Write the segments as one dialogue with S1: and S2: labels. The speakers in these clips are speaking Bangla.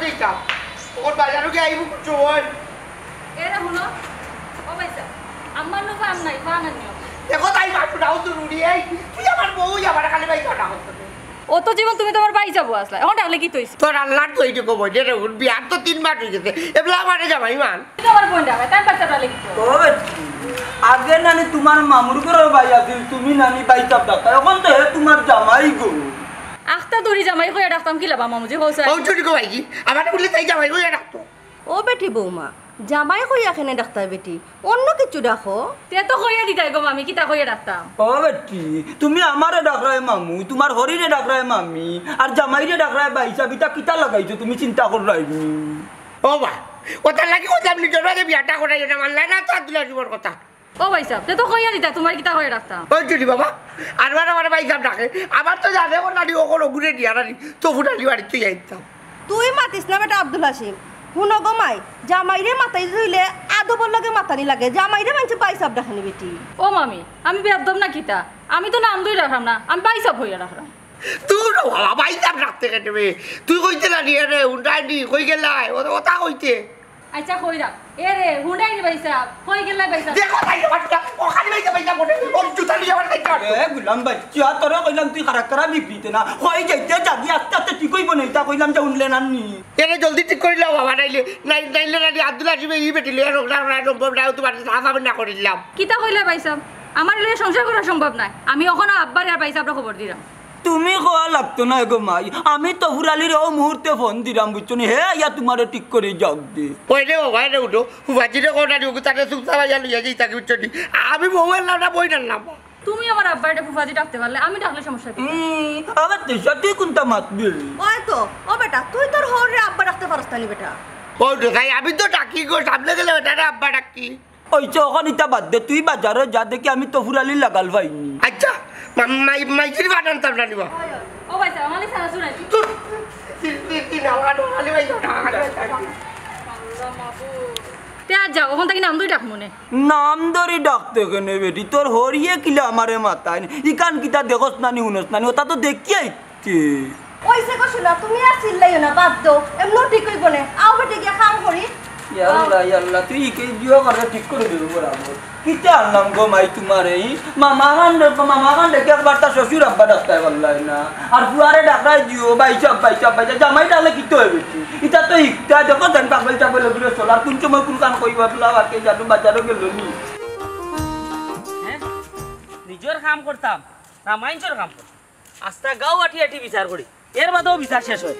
S1: দিতাম ওর বাজারও কি আইব চোর
S2: এরা হলো ও ভাইসা আমার নো ফাম নাই ফাম আনিও
S1: দেখো তাই বাপু দাও তো রুড়ি এই তুই আমার বউ আমার খালি ভাই কথা করতে
S2: ও তো জীবন তুমি তোমার বাই যাবো আসলে এখন তাহলে কি তৈছ
S1: তোর আল্লাহ তো এইটুকু বই রে বিয়ার তো 3 মাস হয়ে গেছে এবলা আমারে জামাই মান
S2: তোমার বোন যাবে তার বাচ্চা তাহলে কি
S3: তবে আগে নানি তোমার মামুর ঘরের বাই আছিল তুমি নানি বাই চাপ ডাক্তার এখন তো হে তোমার জামাই গো
S2: আখতা দড়ি জামাই কইয়া ডাকতাম কি লাবা মামুজি কইছে
S1: ও চুরি কো ভাই কি আমার বলে তাই জামাই কই রাখতো
S4: ও বেটি বৌমা জামাই কইয়া কেনে ডাক্তার বেটি অন্য কিছু দেখো
S2: তে তো কইয়া দিতাই গো মামি কিতা কইয়া ডাকতাম
S3: ও বেটি তুমি আমারে ডাকরায় মামু তোমার হরিরে ডাকরায় মামি আর জামাইরে ডাকরায় বাই চাবিটা কিতা লাগাইছো তুমি চিন্তা কররাইনি
S1: ও বা ওটা লাগি ও আপনি জোরে বিয়াটা করাই এটা মানলা না তো আব্দুল আজিবর কথা
S2: ও ভাইসা তে তো কইয়া দিতা তোমার কিতা কইয়া ডাকতাম
S1: ও চুরি বাবা আর আমার ভাই সাহেব ডাকে আমার তো জানে ও নানি ওগুলো ঘুরে দিয়া নানি তো ফুটালি বাড়ি তুই যাইতাম
S4: তুই মাতিস না বেটা আব্দুল হাসিম শুনো গো মাই জামাইরে মাতাই ধইলে আদবর লগে মাতানি লাগে জামাইরে মানছে পাইসাব দেখানি বেটি
S2: ও মামি আমি বেদম না কিতা আমি তো নাম দই রাখলাম না আমি পাইসাব হইয়া রাখলাম
S1: তুই বাবা ভাই সাহেব ডাকতে কেটে তুই কইতে না নিয়ে রে উন্ডাই নি কই গেলাই ওটা কইতে
S2: আচ্ছা কই রাখ এ রে হুন্ডাই নি পাইসাব কই গেলাই পাইসাব
S1: দেখো তাই বাচ্চা ও খালি ভাই সাহেব বলে ও জুতা নিয়ে আমার কাছে
S3: এ গুলাম ভাই চিয়া তোরে কইলাম তুই খারাপ করা বিপরীতে না কই যাইতে যাবি আস্তে আস্তে ঠিক কইব না এটা কইলাম যে উনলে নানি
S1: এনে জলদি ঠিক করে লাও বাবা নাইলে নানি আব্দুল আজিব ই বেটিলে আর তোমার সাফা না করে দিলাম
S2: কিতা কইলে পাইসাব আমার লগে সংসার করা সম্ভব না আমি ওখানে আব্বার আর পাইসাবরা খবর দিলাম
S3: তুমি কোয়া লাগতো না গো মাই আমি তো হুরালির ও মুহূর্তে ফোন দিলাম বুঝছো হে ইয়া তোমারে ঠিক করে যাও দে
S1: ওই রে বাবা রে উঠো বাজিরে কোনা দিও তাতে সুপসা বাজা লইয়া যাই তাকে উঠছো নি আমি মোবাইল নামটা বই নাম
S2: তুমি আমার আব্বারটা ফুফাজি ডাকতে পারলে আমি ডাকলে সমস্যা কি
S3: আবার তুই সাথে কোনটা মাতবি
S4: ওই তো ও বেটা তুই তোর হরে আব্বা ডাকতে পারস না বেটা
S1: ওই তো তাই আমি তো ডাকি গো সামনে গেলে ওটা আব্বা ডাকি
S3: ওই চখন ইটা বাদ দে তুই বাজারে যা দেখি আমি তো হুরালি লাগাল পাইনি
S1: আচ্ছা মাইজির বাটান তাম না নিবা
S2: ও ভাইসা আমালি সারা শুনাই
S1: তুই না খালি ভাই
S2: তে আজ যাও ওখান থেকে নাম দুই ডাক মনে
S3: নাম ধরে ডাকতে কেনে বেটি তোর হরিয়ে কিলে আমারে মাথায় ইকান কিতা দেখস নানি শুনস নানি ওটা তো দেখি আইতে
S4: ওইসে কো শুনা তুমি আর চিল্লাইও না বাদ দাও এমন ঠিক কইব না আও বেটি গিয়া কাম করি
S3: ইয়াল্লা তুই কে দিও করে ঠিক করে দেব বরাবর কিতা আনলাম গো মাই তোমার এই মামা গান দেখে একবার তার শ্বশুর আব্বা ডাক্তার বললাই না আর বুয়ারে ডাক্তার দিও বাইচাপ জামাই ডালে কিতো হবে ইটা তো ইটা দেখো দেন পাগল চাবল গুলো চলার কোন সময় কোন কান কইবা বলা আর কে জাদু বাজারও গেল নি
S5: হ্যাঁ নিজের কাম করতাম না মাইন্সের কাম করতাম আস্তা গাও আঠি আঠি বিচার করি এর বাদেও বিচার শেষ হয়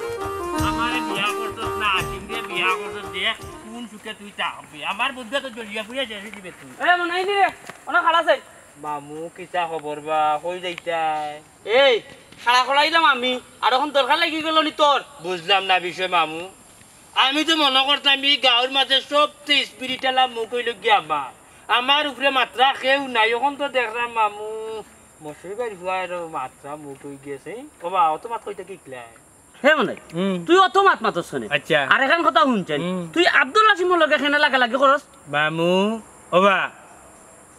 S6: আমারে বিয়া করছস না আশিক দিয়ে বিয়া করছস দেখ কোন সুখে তুই থাকবি আমার বুদ্ধি তো জড়িয়া ফুরিয়া যাই দিবে তুই
S5: এ মনে নাই রে ওনা খালা আছে
S6: মামু কিতা খবর বা কই যাইতাই
S5: এই খালা খলাইলাম আমি আর এখন দরকার লাগি গেল নি তোর
S6: বুঝলাম না বিষয় মামু আমি তো মনে করতাম এই গাঁৱৰ মাঝে সবচেয়ে স্পিরিটাল মুখ হইল গিয়া আমার উপরে মাত্রা কেউ নাই এখন তো দেখলাম মামু মশারি বাড়ি হওয়ার মাত্রা মুখ হয়ে গিয়েছে ও বা অত মাত কইতে কিকলাই
S5: হে মনে তুই অত মাত মাতছ শুনে
S6: আচ্ছা
S5: আর এখন কথা শুনছেন তুই আব্দুল হাসিমর লগে খেনে লাগা লাগি করস
S6: মামু ওবা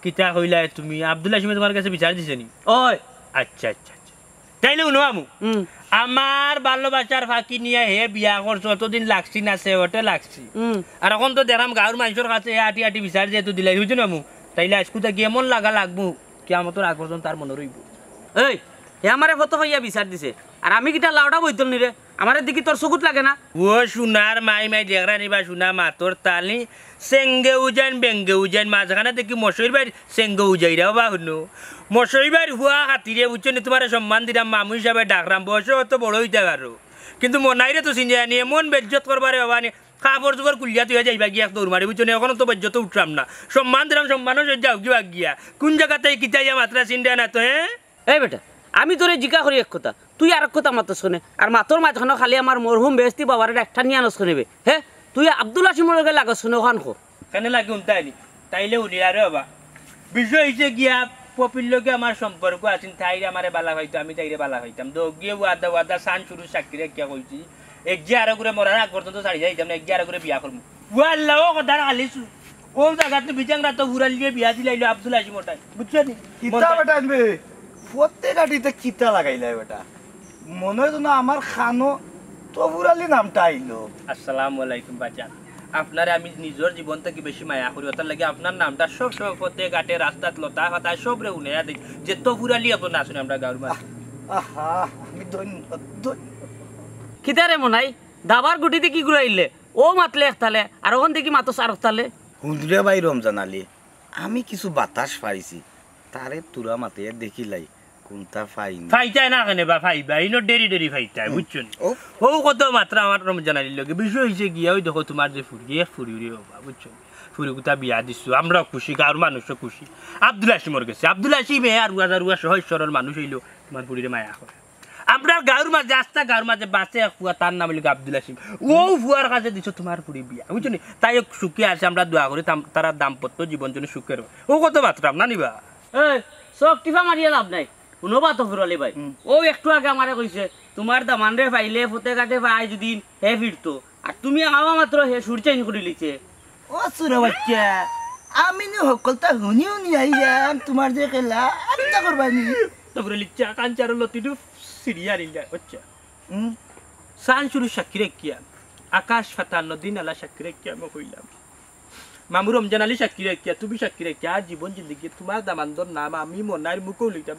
S6: কিতা কইলাই তুমি আব্দুল হাসিমে তোমার কাছে বিচার দিছে নি
S5: ওই
S6: আচ্ছা আচ্ছা আচ্ছা তাইলে শুনো মামু আমার ভালোবাসার ফাঁকি নিয়ে হে বিয়া করছো অতদিন লাগছি না সে ওটে লাগছি আর এখন তো দেখলাম গাঁৱৰ মানুষের কাছে আটি আটি বিচার যেহেতু দিলাই বুঝছো মামু তাইলে আজকুতা গিয়ে মন লাগা লাগবো কি আমার তোর আগ পর্যন্ত তার মনে রইব
S5: এই হে আমারে ফটো হইয়া বিচার দিছে আর আমি কিটা লাউডা বইতল নি রে আমারে দেখি তোর চকুত লাগে না
S6: ও সোনার মাই দেখরা নিবা সোনা মাতর তালি সেঙ্গে উজান বেঙ্গে উজান মাঝখানে দেখি মশাইর বাড়ি সেঙ্গে উজাইরাও বা শুনো মশাইর বাড়ি হুয়া হাতিরে বুঝছো নি তোমার সম্মান দিলাম মামু হিসাবে ডাকরাম বয়স অত বড় হইতে পারো কিন্তু মনাইরে তো চিন্তা নিয়ে মন বেজ্জত করবারে বাবা নি কাপড় চোপড় কুলিয়া তুই যাইবা গিয়া দৌড় মারি বুঝছো এখনো তো বেজ্জত উঠলাম না সম্মান দিলাম সম্মানও যাও গিয়া গিয়া কোন জায়গাতে কিতাইয়া মাত্রা চিন্তা না তো হ্যাঁ
S5: এই বেটা আমি তোরে জিজ্ঞা করি এক কথা তুই আর এক কথা মাত্র শোনে আর মাতর মাঝখানে খালি আমার মরহুম বেস্তি বাবার একটা নিয়ে আনস নেবে হ্যাঁ তুই আব্দুল হাসিমর লগে লাগস শুনে ওখান খো
S6: কেন লাগে উনতাইনি তাইলে উনি আরে বাবা বিষয় হয়েছে গিয়া পপির লগে আমার সম্পর্ক আছেন তাইরে আমারে বালা হইতো আমি তাইরে বালা হইতাম তো গিয়ে ওয়াদা সান শুরু সাক্ষীরে কিয়া কইছি এক যে আরো করে মরার আগ পর্যন্ত ছাড়ি যাইতাম না এক যে আরো করে বিয়া করবো ওয়াল্লাহ ও কথা আলিছু ও জায়গাতে বিজাংরা তো হুরাল দিয়ে বিয়া দিলাইলো আব্দুল হাসিমটাই বুঝছো নি
S7: কিতা বেটা আনবে প্রত্যেক আটিতে কিতা লাগাইলাই বেটা মনে হয় না আমার খানো তবুরালি নামটা আইলো।
S6: আসসালামু আলাইকুম বাজান। আপনার আমি নিজের জীবন থেকে বেশি মায়া করি, ওটার লাগে আপনার নামটা সব সময় পথে ঘাটে রাস্তাত লতা হতায় সব রে উনে দিই যে তবুরালি আপনার না শুনে আমরা গাঁর মাঝে।
S7: আহা আমি ধন্য
S5: কিতারে মনাই দাবার গুটিতে কি ঘুরাইলে ও মাতলে একতালে আর ওখান থেকে মাতো চার একতালে।
S7: হুন্ডরে ভাই রমজান আলী, আমি কিছু বাতাস পাইছি, তারে তুরা মাতে দেখিলাই কোনটা পাইনি।
S6: ফাইটাই না কেন বা ফাইবা ইনো ডেরি ডেরি ফাইটাই বুঝছেন। ও কত মাত্রা আমার রমজান আলীর লগে বিষয় হয়েছে গিয়া ওই দেখো তোমার যে ফুরি ফুরি রে বাবা বুঝছেন, ফুরি কোথা বিয়া দিছো আমরা খুশি, গাঁর মানুষও খুশি। আব্দুল হাসিমর গেছে, আব্দুল হাসিম আর রুয়া সহজ সরল মানুষ হইলো তোমার ফুরিরে মায়া করে। আমরা গাঁর মাঝে আস্তা গাঁর মাঝে বাঁচে এক ফুয়া, তার নাম হইল আব্দুল হাসিম। ও ফুয়ার কাছে দিছো তোমার ফুরি বিয়া বুঝছো নি, তাই সুখে আছে আমরা দোয়া করি তারা দাম্পত্য জীবন জন্য সুখের হয়। ও কত মাত্রা না নিবা
S5: সব টিফা মারিয়া লাভ নাই, শুনবা তো ফুরালি ভাই। ও একটু আগে আমারে কইছে তোমার দামান রে পাইলে ফুতে কাটে পাই যদি হে ফিরতো, আর তুমি আমার মাত্র হে সুর চেঞ্জ করে লিছে।
S7: ও সুরা বাচ্চা, আমি নি সকলটা শুনি শুনি আইয়াম তোমার যে খেলা আচ্ছা করবানি।
S6: তারপরে লিচা কাঞ্চার লতিটু সিরিয়ার ইন্ডিয়া হচ্ছে সান শুরু সাক্ষী রেখিয়া আকাশ ফাতান্ন দিন আলা সাক্ষী রেখিয়া আমি কইলাম মামু রমজান আলী সাক্ষী রেখিয়া তুমি সাক্ষী রেখিয়া আর জীবন জিন্দগি তোমার দামান্দর নাম আমি মনার মুখও লইতাম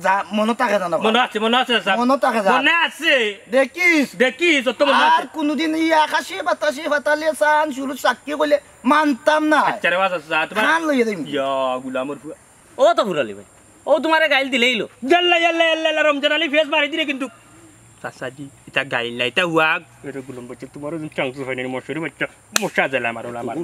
S7: যা মনে থাকে জানো,
S6: মনে আছে মনে আছে
S7: মনে থাকে যা
S6: মনে আছে
S7: দেখিস
S6: দেখিস তো মনে
S7: আর
S6: আছে।
S7: কোনদিন এই আকাশে বাতাসে ফাতালে সান শুরু সাক্ষী বলে মানতাম না।
S6: আচ্ছা রে বাস তোমার
S7: খান লইয়া দিম
S6: ইয়া গুলামর ফুয়া
S5: ও তো ফুরালি ভাই, ও তোমারে গাইল দিলেইলো।
S6: জাল্লা জাল্লা জাল্লা রমজান আলী ফেস মারি দিলে কিন্তু চাচাজি এটা গাইলা এটা হুয়া এটা গুলম বলছে তোমার চাংস হয়নি মশুরি বাচ্চা মশা জ্বালা মারো আমার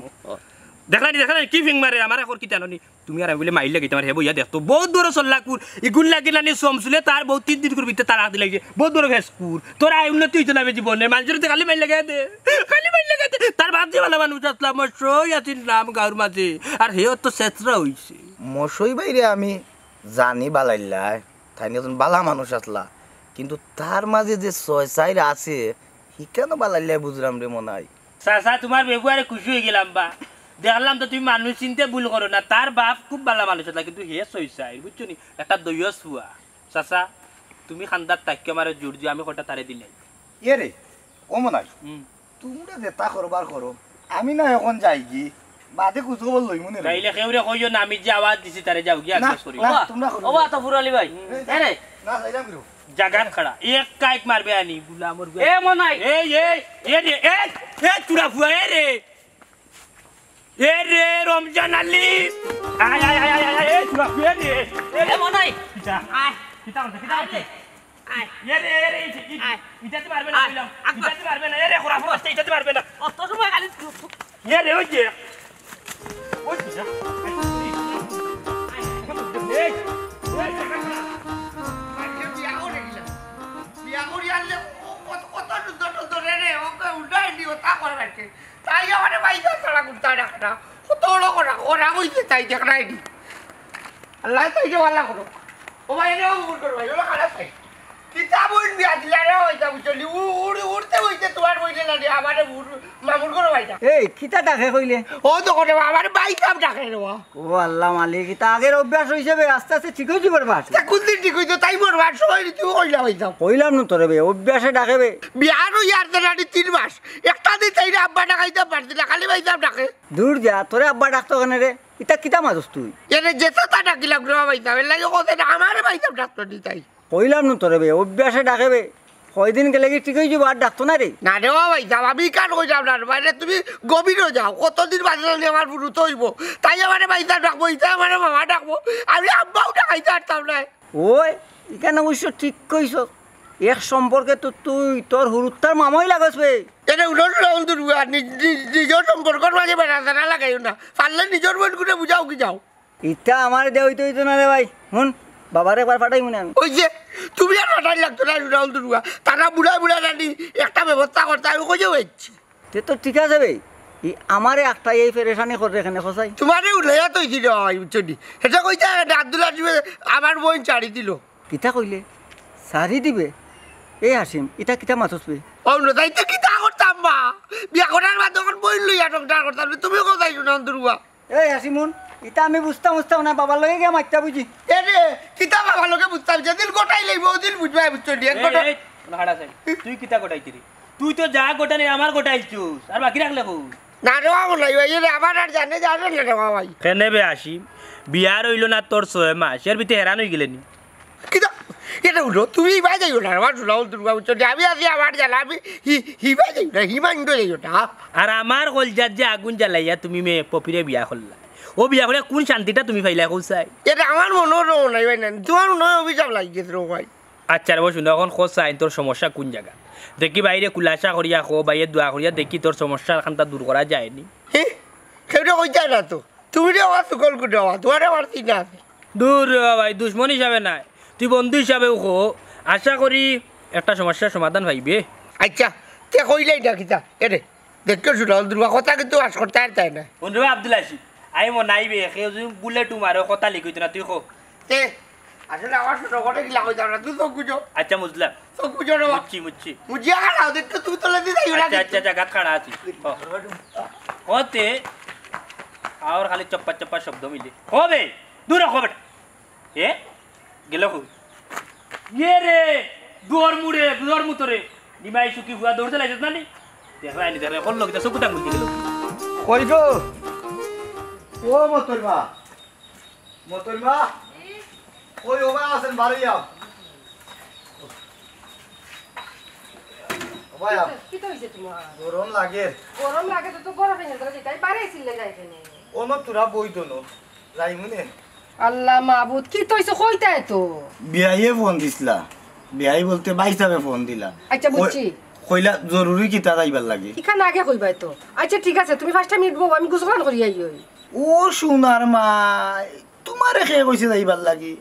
S6: দেখলাই কি ফিং মারে আমার এখন কি জানি তুমি আর আমি বলে মাইল লাগি তোমার হে বইয়া দেখতো বহুত বড় সল্লাকুর ইগুন লাগি নানি সমসুলে তার বহুত 3 দিন করে ভিতরে তার হাত লাগছে বহুত বড় ফেসকুর তোর আয় উন্নতি হইতো না জীবনে মানুষের তো খালি মাইল লাগা দে খালি মাইল লাগা দে তার ভাত দিয়ে ভালো মানুষ আসলাম মশই আছিস নাম গাঁর মাঝে আর হেও তো সেতরা হইছে
S7: মশই বাইরে আমি জানি বালাইলাই তাই নিয়ে বালা মানুষ আসলা, কিন্তু তার মাঝে যে ছয় সাইড আছে হি কেন বালাইলাই বুঝলাম রে মনে হয়।
S6: চাচা তোমার ব্যবহারে খুশি হয়ে গেলাম বা দেখলাম তো তুমি মানুষ চিনতে ভুল করো না, তার বাপ খুব ভালো মানুষ হতো কিন্তু হে সইসাই বুঝছো নি একটা দইয়স হুয়া। চাচা তুমি খান্দার তাক্য মারে জোর দিয়ে আমি কটা তারে দিলে
S7: এ রে ও মনে হয় তোমরা যেটা করবার করো, আমি না এখন যাই কি বাদে কুচ খবর লই মনে
S6: তাইলে কেউরে কইও না আমি যে আওয়াজ দিছি তারে যাও গিয়া আকাশ করি
S7: তোমরা করো
S5: ও তো ফুরালি ভাই রে
S7: না যাইলাম কিরো
S6: জাগান খড়া এক কাইক মারবে আনি গুলামর
S5: এ মনাই
S6: এই রে এ চুরা ফুয়া এ রে রমজান আলী আয় আয় আয় আয় আয় এ চুরা ফুয়া রে
S5: এ মনাই
S6: কিটা
S5: আয়
S6: কিটা হচ্ছে
S5: আয়
S6: এ রে ইটাতে পারবে না কইলাম ইটাতে পারবে না এ রে খোরা ফোস্তে ইটাতে পারবে না
S5: অত সময় খালি
S6: এ রে ওই যে ওই কিটা এই
S1: বিয়া করে গেলাম, বিয়া করে আনলে কত সুন্দর সুন্দর রে ওকে উল্টাই দিও তা করে রাখছে, তাই আমার বাইরে তারা কুর্তা ডাকটা কত বড় করা হইছে তাই দেখ নাই নি আল্লাহ তাই যে ভালো করো ও ভাই রে ও করো ভাই ওলা খারাপ তাই কিতাব উঠ বিয়া দিলা রে হইতা বুঝলি উড়তে হইছে তোমার বইলে না রে আমারে মামুর করো ভাইটা
S3: এই কিতা ডাকে কইলে
S1: ও তো করে আমার বাইকাম ডাকে রে
S3: ও আল্লাহ মালিক তা আগের অভ্যাস হিসেবে আস্তে আস্তে ঠিক হয়ে যাবে বাস
S1: তা কোন দিন ঠিক হইতো তাই মোর বাস সময় তুই কইলা হইতাম
S3: কইলাম না তোরে বে অভ্যাসে ডাকে বে
S1: বিয়ারও ইয়ার দেনানি 3 মাস একটা দিন তাইরে আব্বা ডাকাইতে পারতি না খালি বাইতাম ডাকে
S3: দূর যা তোরে আব্বা ডাকতো কেন রে ইতা কিতা মারছ তুই
S1: এনে যেতে তা ডাকিলাম রে বাইতাম এর লাগে কোথায় না আমারে বাইতাম ডাক্তার দি তাই
S3: কইলাম না তোরে বে অভ্যাসে ডাকে বে কয়দিন গেলে কি ঠিক হয়ে যাবো আর ডাকতো না রে
S1: না রে বাইতাম আমি কান কইতাম না মানে তুমি গভীরও যাও কতদিন বাজলে আমার পুরুত হইব তাই আমারে বাইতাম ডাকবো ইতা আমারে মামা ডাকবো আমি আব্বাও ডাকাইতে পারতাম না
S3: ওই এখানে অবশ্য ঠিক কইছ এক সম্পর্কে তো তুই তোর হুরুত্তার মামাই লাগস বে
S1: এনে উড়ল দুর্গা নিজের সম্পর্কর মাঝে বেড়াতে না লাগাইও না পারলে নিজের বোন করে বুঝাও কি যাও
S3: ইটা আমার দে হইতে হইতো না রে ভাই শুন বাবারে একবার পাঠাই মনে আমি
S1: ওই যে তুমি আর পাঠাই লাগতো না উড়াল দুর্গা তারা বুড়া রানি একটা ব্যবস্থা করতে আমি কইও হচ্ছে
S3: তে তো ঠিক আছে বে আমারে একটা এই পেরেশানি করে এখানে ফসাই
S1: তোমারে উলাইয়া তো ছিল বুঝছি এটা কইতে আব্দুল্লাহ দিবে আমার বোন ছাড়ি দিল
S3: কিতা কইলে সারি দিবে এই হাসিম এটা কিতা মাথস বে
S1: অন্য তাইতে কি তা করতাম বা বিয়া করার বাদ তখন বই লইয়া ডক্টর করতাম তুমি কোথায় শুনা দুর্গা
S3: এই হাসিমুন এটা আমি বুঝতাম না বাবার লগে গিয়ে মাইতা বুঝি
S1: এ রে কিতা বাবা লোকে বুঝতাম যেদিন গোটাই লইব ওদিন বুঝবাই বুঝছো এক গোটা
S6: হাড়া চাই তুই কিতা গোটাইছি রে তুই তো যা গোটানি আমার গোটাইছিস আর বাকি রাখলে কো
S1: না রে বাবু নাই ভাই রে আমার আর জানে না রে ভাই
S6: কেনে বে আসি বিয়ার হইল না তোর 6 মাস এর ভিতরে হেরান হয়ে গেলেনি
S1: কিতা এটা উঠো তুমি হিবাই যাইও না আমার শুনাও দুর্গা উৎসব আমি আছি আমার জানা আমি হিবাই যাইও না হিমান্ড যাইও না
S6: আর আমার কলজাত যে আগুন জ্বালাইয়া তুমি মেয়ে পপিরে বিয়া করলা ও বিয়া করে কোন শান্তিটা তুমি পাইলা কৌসাই
S1: এটা আমার মনেও নাই ভাই না তোমার নয় অভিশাপ লাগিয়েছে রে ভাই
S6: আচ্ছা রে শুনো এখন খোঁচাই তোর সমস্যা কোন জায়গা দেখি বাইরে কুলাসা করিয়া খো বাইরে দোয়া করিয়া দেখি তোর সমস্যা খানটা দূর করা যায়নি
S1: সেটা কই যায় না তো তুমি রে আমার সুকল করে দেওয়া তোমার আমার চিন্তা আছে
S6: দূর রে ভাই দুশ্মন হিসাবে নাই তুই বন্ধু হিসাবেও খো আশা করি একটা সমস্যার সমাধান পাইবে
S1: আচ্ছা তে কইলাই না কিতা এরে দেখতে শুনাও দুর্গা কথা কিন্তু আস করতে আর তাই না
S6: বন্ধু আব্দুল আসি আই মনাইবে কেউ যদি বুলেট মারো কথা লিখিত না তুই খো
S1: তে আসলে আমার ছোট ঘরে গিলা কই যাও না তুই তো বুঝো
S6: আচ্ছা বুঝলাম
S1: তো বুঝো রে
S6: মুচ্ছি
S1: মুজিয়া খাও দেখতে তুমি তো লেদি যাইও না
S6: আচ্ছা গাত খাড়া আছি হতে আর খালি চপ্পা শব্দ মিলে হবে দূর রাখো বেটা এ গেল কো ইয়ে রে দুয়ার মুতরে নিমাই সুকি হুয়া দৌড়তে লাগছ না নি দেখরা কোন লোক তো কুটা মুতি গেল
S7: কই গো ও মতলবা কই ওবা আছেন বাড়ি যাও ওবা যাও
S4: কি তো হইছে তোমার
S7: গরম লাগে
S4: গরম লাগে তো গরম হয়ে যাবে তাই বাইরে ছিল যাই কেনে
S7: ও ন তোরা বইতো ন যাইমুনে
S4: আল্লাহ মাবুদ কি তো হইছে কইতাই তো
S7: বিয়াইয়ে ফোন দিছিলা বিয়াই বলতে বাইসাবে ফোন দিলা
S4: আচ্ছা বুঝছি
S7: কইলা জরুরি কিতা যাইবার লাগে
S4: এখানে আগে কইবাই তো আচ্ছা ঠিক আছে তুমি 5টা মিনিট বউ আমি গোসল করি আইই
S7: ও সোনার মা তোমারে খে কইছে যাইবার লাগি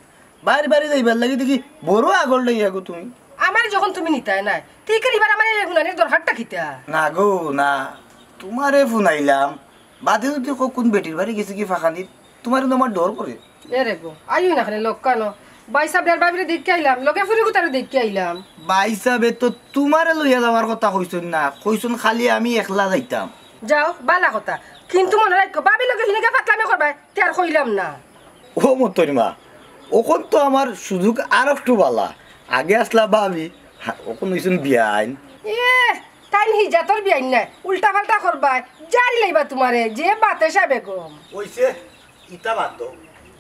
S7: বাড়ি যাইবার লাগি দেখি বড় আগল লইয়া গো তুমি
S4: আমার যখন তুমি নিতাই নাই ঠিক এবার আমার গুনানির দরকারটা কিতা
S7: না গো না তোমারে ফোন আইলাম বাদে যদি কোন বেটির বাড়ি গেছে কি ফাঁকানিত তোমার আমার ডর করে
S4: এ রে গো আইও না খানে লোক কানো বাইসাবদার বাবিরে দেখকে আইলাম লোকে ফুরি গুতারে দেখকে আইলাম
S7: বাইসাবে তো তোমারে লইয়া যাওয়ার কথা কইছন না কইছন খালি আমি একলা যাইতাম
S4: যাও বালা কথা কিন্তু মনে রাখো বাবি লোকে হিনেকে পাতলামে করবাই তে আর কইলাম না
S7: ও মতরিমা ওখন তো আমার সুযোগ আর একটু বালা আগে আসলা ভাবি ওখন হইছন বিয়া আইন
S4: এ তাই হিজাতর বিয়াইন নাই উল্টা পাল্টা করবাই জারি লাইবা তোমারে যে বাতে সাবে গম
S7: ওইছে ইটা বাদ দাও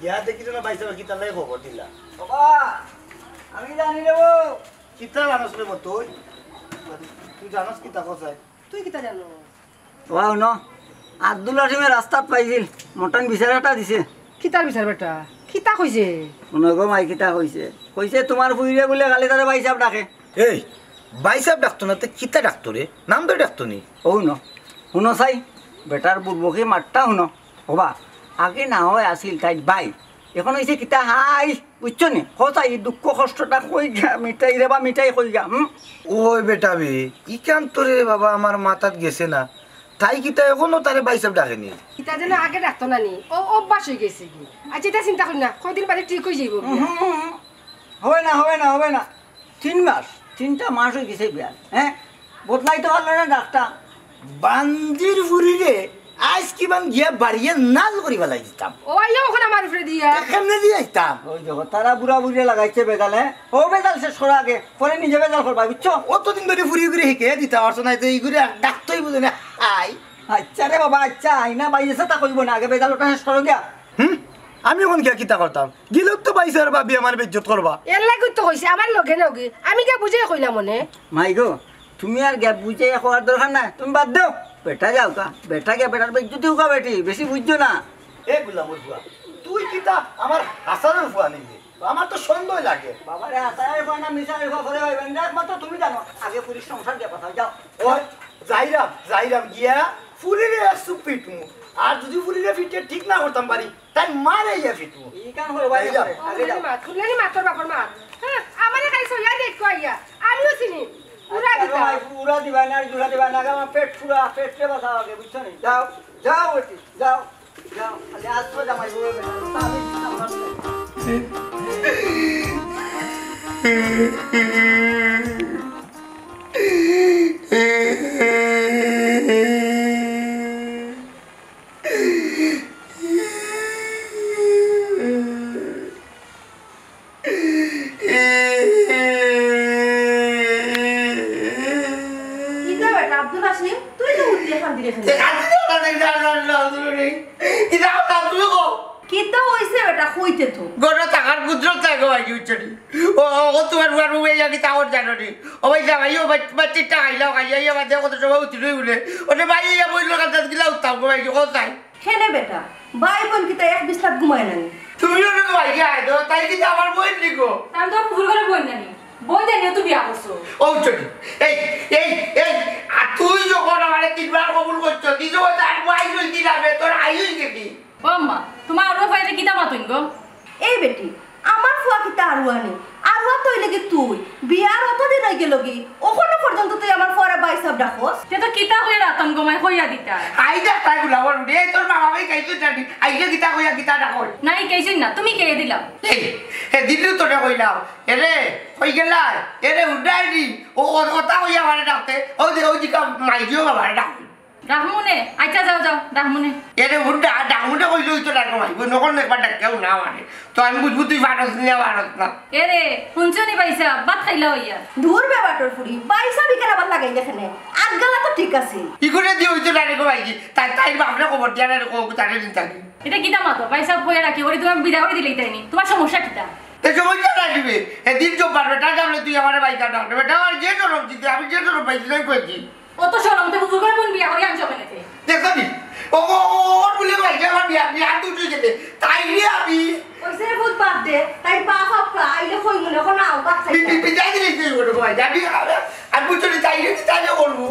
S7: ইয়া দেখি না বাইসাবে কিতা লাগে খবর দিলা বাবা আমি জানি রে ও কিতা জানোস রে মত তুই জানোস কিতা কসাই
S4: তুই কিতা জানো
S3: ওয়াও ন আব্দুল আসিমে রাস্তা পাইছিল মটন বিচারাটা দিছে
S4: কিতার বিচার বেটা কিতা কইছে
S3: শুনগো মাই কিতা কইছে তোমার ফুইরে বলে গালি তারে বাইসাব ডাকে
S7: এই বাইসাব ডাক্তার না তে কিতা ডাক্তার রে নাম তো ডাক্তার নি
S3: ও ন শুনো চাই বেটার বুর্বকে মারটা শুনো হবা আগে না হয় আসিল তাই বাই এখন হয়েছে কিতা হাই বুঝছো নি সচাই দুঃখ কষ্টটা কই গা মিঠাই রে বা মিঠাই কই গা
S7: ওই বেটা বে ইকান তোরে বাবা আমার মাথাত গেছে না তাই কিতা এখনো তারে বাইসাব ডাকেনি
S4: কিতা যেন আগে ডাকতো না নি ও অভ্যাস হয়ে গেছে কি আচ্ছা এটা চিন্তা করি না কয়দিন বাদে ঠিক হয়ে যাইব
S3: হবে না 3 মাস হয়ে গেছে বিয়া হ্যাঁ বদলাইতে পারলো না ডাক্তার
S7: বান্দির ফুরিরে আজ কিমান গিয়া বাড়িয়ে নাল করি ফেলাই দিতাম
S4: ও আইয়া ওখানে আমার উপরে দিয়া
S7: কেমনে দিয়ে আইতাম
S3: ওই দেখো তারা বুড়া বুড়িয়ে লাগাইছে বেজালে ও বেজাল শেষ করা আগে পরে নিজে বেজাল করবা বুঝছো
S7: অতদিন ধরে ফুরি ঘুরে শিখে দিতাম আর শোনাই তো এইগুলি ডাক্তারই বুঝে না আই
S3: আচ্ছা রে বাবা আচ্ছা আইনা বাইরেছে তা কইব না আগে বেজাল ওটা শেষ করো গিয়া
S7: আমি এখন গিয়া কিতা করতাম গেলেও তো বাইসে আর ভাবি আমার বেজ্জত করবা
S4: এর লাগি তো কইছে আমার লগে নগে আমি কে বুঝে কইলাম মনে
S3: মাই গো তুমি আর গ্যাপ বুঝে হওয়ার দরকার না তুমি বাদ দাও বেটা যাও কা বেটা গে বেটার বেজ্জতি হোকা বেটি বেশি বুঝছো না
S7: এ গুলাম বুয়া তুই কিতা আমার হাসানের ফুয়া নিবি আমার তো সন্দেহ লাগে
S3: বাবারে আতায় বানা মিশাই করে হইবেন না মাত্র তুমি জানো আগে পুরি সংসার কে কথা যাও
S7: ওই যাইরাম গিয়া ফুরিরে সুপিটমু আর যদি ফুরিরে ফিটে ঠিক না করতাম পারি তাই মারে ইয়া ফিটমু
S3: এই কান হই বাইরে আগে যাও
S4: খুললেনি মাতর বাপর মা হ্যাঁ আমারে খাই সইয়া দেখ কইয়া আমিও চিনি পুরা দিতা
S3: পুরা দিবা না জুড়া দিবা না আমার পেট পুরা পেটে বাসা আগে বুঝছো নি যাও যাও বেটি যাও আলে আজ তো জামাই বলে না
S4: কিতা হইছে বেটা কইতে তো
S1: গরো টাকার গুজরত চাই গো ভাই উচ্চনি ও তোমার বুয়ার বউ এই কি তাওর জানো নি ও ভাই যাই ও বাচ্চা টাকাইলাও খাইয়া বাদে কত সময় উঠিলই বলে ওরে ভাই ইয়া বইল কাছে গিলা উঠাও গো ভাই কো চাই
S4: খেনে বেটা ভাই বোন কিতা এক বিছনাত ঘুমায় নানি
S1: তুমিও না ভাই আয় তো তাই কি আমার বই লিখো
S2: আমি তো ভুল করে বই নানি বই দেন তুই বিয়া করছো
S1: ও উচ্চনি এই এই এই আর তুই যখন আমারে তিনবার কবুল করছো তুই যখন আর ভাই লই দিলাবে তোর আইই গেলি
S2: ও আম্মা তোমার আরো ফাইলে কিতা মাতুন গো
S4: এই বেটি আমার ফুয়া কিতা আরুয়ানি আরুয়া তুই লাগি তুই বিয়ার অতদিন হয়ে গেল কি ওখানে পর্যন্ত তুই আমার ফুয়ারে বাইসাব ডাকস
S2: তে তো কিতা হইয়া রাতন গমাই হইয়া দিতা
S1: আই যা তাই গুলাবর রে তোর মা বাবাই কাইছো জানি আইলে কিতা কইয়া কিতা ডাকই
S2: নাই কেইছিন না তুমি কে দিলাম
S1: এই হে দিল্লি তোরে কইলাম এরে কই গেলা এরে উড়াই দি ও ওটা কইয়া আমারে ডাকতে ও দিকা মাইজিও আমারে ডাক
S2: রাহমুনে আচ্ছা যাও যাও রাহমুনে
S1: এরে উড়া ডাকুনে কইলো তো ডাক মাই নকল একবার ডাকেও না মানে তো আমি বুঝবো তুই ভারত নিয়ে ভারত না
S2: এরে শুনছনি পাইছা ভাত খাইলা হইয়া
S4: দূর বেবাটোর ফুরি বাইসা বিকের আবার লাগাই যেখানে আগগালা তো ঠিক আছে
S1: কি করে দি হইতো ডাকে গো ভাইজি তাই তাই বাপরে খবর দিয়া না কো তারে দিন থাকি
S2: এটা কিতা মাতো পয়সা হইয়া রাখি ওরে তুমি বিদা করে দিলেই তাইনি তোমার সমস্যা কিতা
S1: এ সময় না দিবে এ দিন চোপ পারবে টাকা বলে তুই আমারে বাইকা ডাকবে বেটা আর যে তোর দিতে আমি যে তোর পাইছি নাই কইছি
S2: অত শরম তো বুঝু করে বোন বিয়া করে আনছো কেনেতে
S1: দেখো নি ও বলে ভাইজি আমার বিয়া দুটো যেতে তাই রে আমি
S4: ওইসে ভূত বাদ দে তাই পা ফাপা আইলে কই মনে কোন আও বাচ্চা
S1: বিদায় দিলে তুই বড় ভাই যাবি আর বুঝলি তাই রে তাই করবো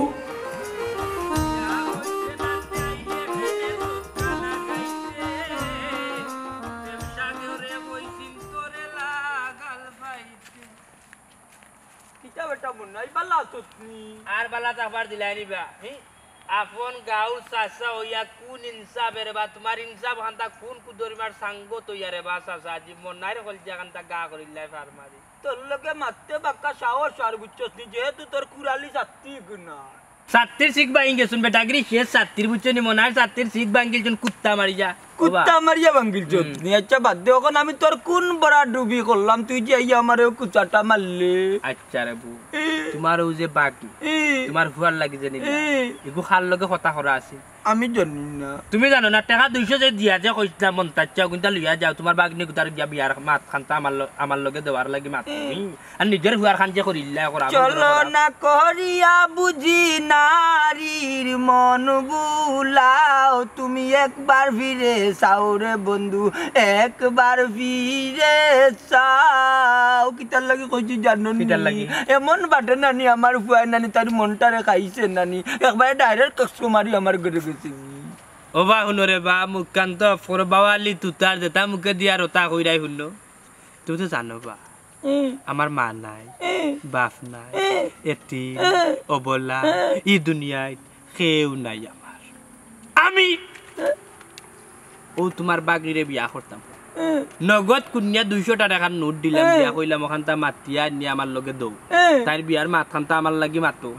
S3: কিতা বেটা মুন্নাই বালা আছসনি
S6: আর বালা চাকবার দিলাই নিবা আপন গাঁও চাচা হইয়া কোন ইনসাফের বা তোমার ইনসাফ খান্তা কোন কুদরিমার সাঙ্গ তৈয়ারে বা চাচা আজি মনাইর কলজা খান্তা গা করিলাই ফার মারি
S3: তোর লগে মারতে বাক্কা সাহস আর বুঝছসনি যেহেতু তোর কুরালি জাতি গুনা
S6: সাত্তির শিখ বাঙ্গি গেছুন বেটাগিরি শেষ সাত্তির বুঝছনি মনার সাত্তির শিখ বাঙ্গিল জন কুত্তা মারি যা
S3: কুত্তা মারিয়া ভাঙ্গিল চোদনি আচ্ছা বাদ দে এখন আমি তোর কোন বড় ডুবি করলাম তুই যে আইয়া আমারে কুচাটা মারলে
S6: আচ্ছা রে বউ তোমার ও যে বাকি তোমার ফুয়ার লাগি জানি এগু খার লগে কথা করা আছে
S3: আমি জানি না
S6: তুমি জানো না টাকা 200 যে দিয়া যে কইতা মন তাচ্চা গুনটা লইয়া যাও তোমার বাগনি গুতার গিয়া বিয়ার মাত খানতা আমার লগে দেওয়ার লাগি মাত আর নিজের ফুয়ার খান যে করিলা করা
S3: চলো না করিয়া বুঝি নারীর মন বুলাও তুমি একবার ফিরে চাও রে বন্ধু একবার ফিরে চাও কিতার লাগি কইছি জানো নি এমন বাটে নানি আমার ফুয়ার নানি তার মনটারে খাইছে নানি একবার ডাইরেক্ট কক্সো মারি আমার ঘরে গেছে
S6: ও বা হুনরে বা মুখান্ত ফর বাওয়ালি তুতার দেতা মুখে দিয়া রতা কইরাই হুনো তুমি তো জানো বা আমার মা নাই বাপ নাই এতিম অবলা এই দুনিয়ায় কেউ নাই আমার আমি ও তোমার বাগনিরে বিয়া করতাম নগদ কুনিয়া 200 টাকার নোট দিলাম বিয়া কইলাম ওখানটা মাতিয়া নিয়ে আমার লগে দৌ তাই বিয়ার মাথানটা আমার লাগি মাতো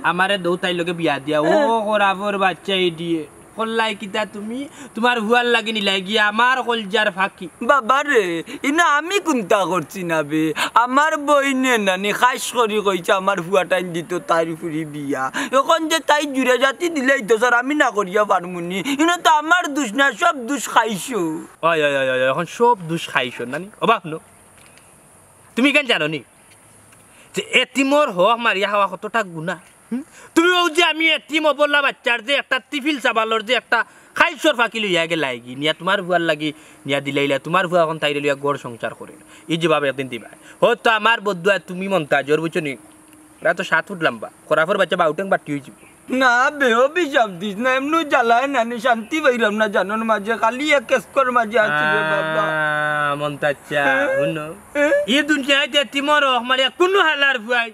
S6: আমারে দৌ তাই লগে বিয়া দিয়া ও করাবর বাচ্চা দিয়ে কল্লাই কিতা তুমি তোমার হুয়ার লাগি নিলাই গিয়া আমার কলজার ফাঁকি
S3: বাবা রে ইনা আমি কোনটা করছি না বে আমার বইনে নানি খাস করি কইছে আমার হুয়া টাইম দিত তাই ফুরি বিয়া এখন যে তাই জুড়ে জাতি দিলেই তো স্যার আমি না করিয়া পারমুনি ইনা তো আমার দোষ না সব দোষ খাইছো
S6: ওই এখন সব দোষ খাইছো নানি অবাক নো তুমি কেন জানো নি যে এতিমর হক মারিয়া খাওয়া কতটা গুণা তুমি ও যে আমি এতিম অবলা বাচ্চার যে একটা টিফিল চাবালর যে একটা খাইছর ফাঁকি লইয়া গে লাগি নিয়া তোমার ভুয়ার লাগি নিয়া দিলাইলা তোমার ভুয়া এখন তাইরে লইয়া গড় সংসার করেন এই যে ভাবে একদিন দিবা হয়তো আমার বদুয়া তুমি মন্তাজর বুঝছো নি ওরা তো 7 ফুট লম্বা খরাফর বাচ্চা বাউটেং বাটি হয়ে যাব
S3: না বেও বিশাপ দিস না এমনি জ্বালায় নানি শান্তি পাইলাম না জানোর মাঝে খালি এক কেসকর মাঝে আছে রে বাবা
S6: মন্তাচ্চা শুনো এই দুনিয়ায় এতিমর হক মারিয়া কোনো হালার ভুয়াই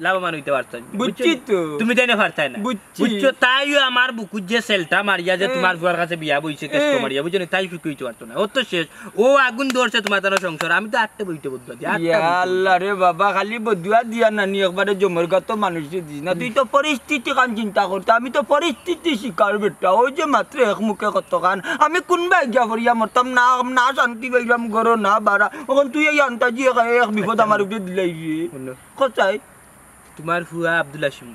S6: লাভবান হইতে পারতাম
S3: বুঝছি তো
S6: তুমি তাই না পারতাই না বুঝছো তাইও আমার বুকুর যে সেলটা মারিয়া যে তোমার বুয়ার কাছে বিয়া বইছে কেষ্ট মারিয়া বুঝছো তাই সুখী হইতে পারতো না ও তো শেষ ও আগুন ধরছে তোমার তার সংসার আমি তো 8টে বইতে বদলা দিই
S3: আল্লাহ রে বাবা খালি বদুয়া দিয়া নানি একবারে জমর গাতো মানুষ দিস না তুই তো পরিস্থিতি কান চিন্তা করতে আমি তো পরিস্থিতি শিকার বেটা ওই যে মাত্র এক মুখে কত কান আমি কোনবা গিয়া করিয়া মরতাম না না শান্তি পাইলাম ঘর না বাড়া এখন তুই এই আন্তাজি এক বিপদ আমার উপরে দিলাই রে কোথায়
S6: তোমার ফুয়া আব্দুল হাশিম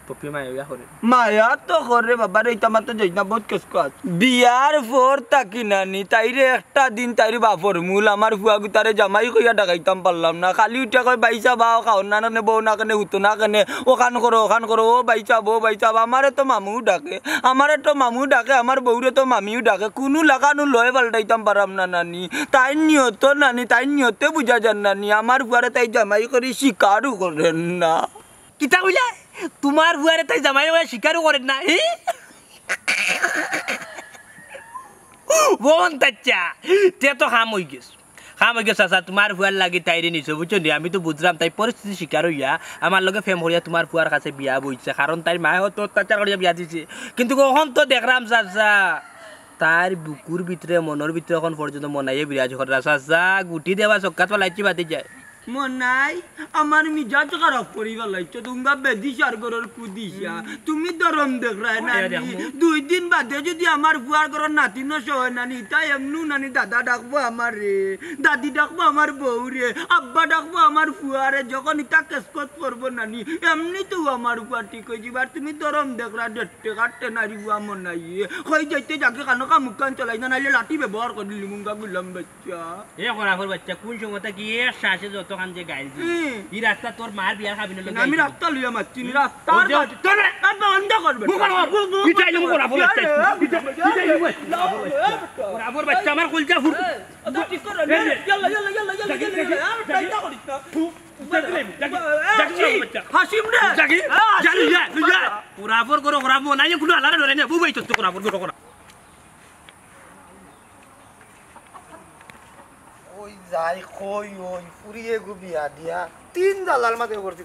S6: পপি মায়া করে
S3: মায়া তো করে বাবা রে ইতা মাত্র যাই না বহুত কষ্ট আছে বিয়ার পর তাকি নানি তাইরে একটা দিন তাইরে বাপর মূল আমার ফুয়া গুতারে জামাই কইয়া ডাকাইতাম পারলাম না খালি উঠা কই বাইসা বাও খাও না নে বউ না কেনে হুতো না কেনে ওখান করো ও বাইসা বউ বাইসা আমারে তো মামু ডাকে আমার বউরে তো মামিও ডাকে কোনো লাগানো লয় পাল্টাইতাম পারাম না নানি তাই নিয়তে বুঝা যান নানি আমার ফুয়ারে তাই জামাই করে শিকারও করেন না
S6: কিতা কইলা তোমার বুয়ারে তাই জামাই হয়ে স্বীকারও করেন না বোন তাচ্চা তে তো খাম হয়ে গেছে চাচা তোমার ফুয়ার লাগি তাইরে নিছো বুঝছো নি আমি তো বুঝলাম তাই পরিস্থিতি শিকার হইয়া আমার লগে ফেম হইয়া তোমার ফুয়ার কাছে বিয়া বইছে কারণ তাই মায়ে তো অত্যাচার করিয়া বিয়া দিছে কিন্তু কখন তো দেখলাম চাচা তার বুকুর ভিতরে মনের ভিতরে এখন পর্যন্ত মনাইয়ে বিরাজ করে চাচা গুটি দেওয়া চক্কাত পালাইছি বাতি যায়
S3: মনাই আমার মিজাজ খারাপ করিবা লাইছো তোমরা বেদিশার গরর কুদিশা তুমি দরম দেখরাই নানি 2 দিন বাদে যদি আমার বুয়ার গরর নাতি নষ্ট হয় নানি তাই এমনু নানি দাদা ডাকবো আমার রে দাদি ডাকবো আমার বউ রে আব্বা ডাকবো আমার ফুয়ারে যখন ইটা কেসকত করবো নানি এমনি তো আমার বুয়া ঠিক হয়ে যাবার তুমি দরম দেখরা ডেটে কাটতে নারি বুয়া মনাই কই যাইতে যাকে কানকা মুখান চলাই না নাইলে লাঠি ব্যবহার করে দিলি মুঙ্গা গুলাম বাচ্চা
S6: এ করাফর বাচ্চা কোন সময়টা কি শ্বাসে যত খান যে গাইছি এই রাস্তা তোর মার বিয়ার খাবি না
S3: আমি রাস্তা লইয়া মারছি রাস্তা
S6: তোর
S3: বন্ধ করবে
S6: ইটাইলে মু করাফর বাচ্চা করাফর বাচ্চা আমার কলজা ফুট
S3: হাসিম রে
S6: জাগি জানি যা করাফর করো করাফর নাই কোনো আলাদা ধরে না বুবাই তো করাফর করো করা
S7: ওই যাই কই ওই ফুরিয়ে গো বিয়া দিয়া 3 জালাল মাঝে করছি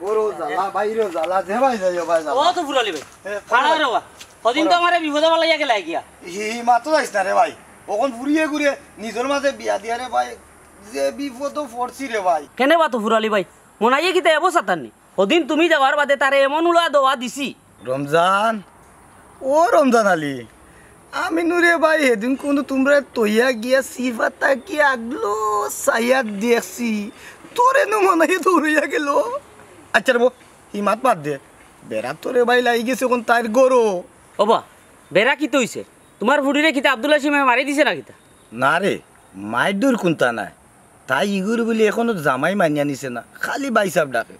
S7: গরু জ্বালা বাইরে জ্বালা যে ভাই যাই ভাই
S5: ও তো ফুরালি ভাই খাড়া রে বাবা কদিন তো আমারে বিপদে বালা ইয়া গেলাই গিয়া
S7: হি মাতো যাইছ না রে ভাই ওখন ফুরিয়ে ঘুরে নিজের মাঝে বিয়া দিয়া রে ভাই যে বিপদ পড়ছি রে ভাই
S5: কেনে বা তো ফুরালি ভাই মনাইয়ে কিতা এবো সাতাননি কদিন তুমি যাওয়ার বাদে তারে এমন উলা দোয়া দিছি
S7: রমজান ও রমজান আলী আমি নুরে ভাই সেদিন কোনো তোমরা তৈয়া গিয়া সিফাতা কি আগলো সাইয়া দেখছি তোরে নু মনে হয় দৌড়িয়া গেল আচ্ছা রে ই মাত বাদ দে বেড়া তোরে ভাই লাগি গেছে কোন তার গরো
S5: ওবা বেড়া কি হইছে তোমার ফুডিরে কিতা আব্দুল্লাহ সিমে মারি দিছে না কিতা
S7: না রে মায়ের দূর কোনটা নাই তাই ইগুর বলি এখনো জামাই মানিয়া নিছে না খালি বাইসাব ডাকে